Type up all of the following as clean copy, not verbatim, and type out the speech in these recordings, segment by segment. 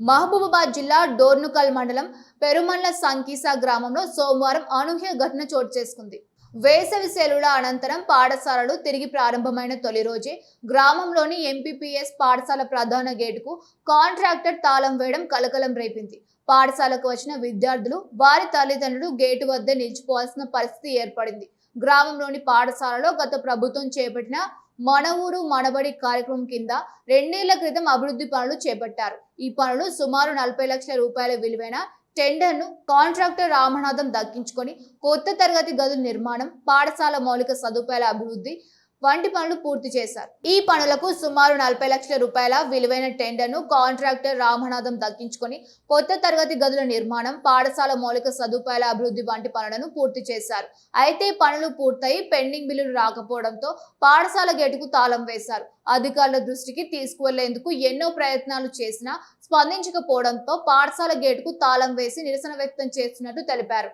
మహబూబాబాద్ జిల్లా డోర్నుకల్ మండలం పెరుమల్ల సంకీసా గ్రామంలో సోమవారం అనూహ్య ఘటన చోటు చేసుకుంది. వేసవి సెలవుల అనంతరం పాఠశాలలు తిరిగి ప్రారంభమైన తొలి రోజే గ్రామంలోని ఎంపీపీఎస్ పాఠశాల ప్రధాన గేటుకు కాంట్రాక్టర్ తాళం వేయడం కలకలం రేపింది. పాఠశాలకు వచ్చిన విద్యార్థులు వారి తల్లిదండ్రులు గేటు వద్ద నిలిచిపోవాల్సిన పరిస్థితి ఏర్పడింది. గ్రామంలోని పాఠశాలలో గత ప్రభుత్వం చేపట్టిన మన ఊరు మనబడి కార్యక్రమం కింద 2 ఏళ్ల క్రితం అభివృద్ధి పనులు చేపట్టారు. ఈ పనులు సుమారు 40 లక్షల రూపాయల విలువైన టెండర్ను కాంట్రాక్టర్ రామనాథం దక్కించుకొని కొత్త తరగతి గదుల నిర్మాణం, పాఠశాల మౌలిక సదుపాయాల అభివృద్ధి వంటి పనులు పూర్తి చేశారు. ఈ పనులకు సుమారు 40 లక్షల రూపాయల విలువైన టెండర్ను కాంట్రాక్టర్ రామనాథం దక్కించుకొని కొత్త తరగతి గదుల నిర్మాణం, పాఠశాల మౌలిక సదుపాయాల అభివృద్ధి వంటి పనులను పూర్తి చేశారు. అయితే పనులు పూర్తయి పెండింగ్ బిల్లులు రాకపోవడంతో పాఠశాల గేటుకు తాళం వేశారు. అధికారుల దృష్టికి తీసుకువెళ్లేందుకు ఎన్నో ప్రయత్నాలు చేసినా స్పందించకపోవడంతో పాఠశాల గేటుకు తాళం వేసి నిరసన వ్యక్తం చేస్తున్నట్టు తెలిపారు.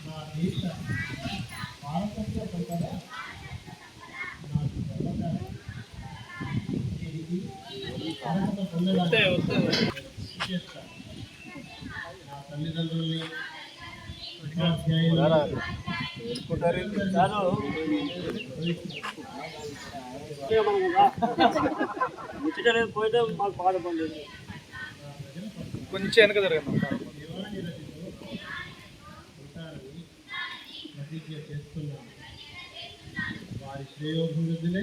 నా దేశ వారసత్వ సంపద నాకు అర్హత పొందడానికి నా తల్లిదండ్రుల్ని పోయితే మాకు బాధపడలేదు. కొంచెం వెనక జరగండి. ప్రతిజ్ఞ చేస్తున్నాను. వారి శ్రేయోభివృద్ధినే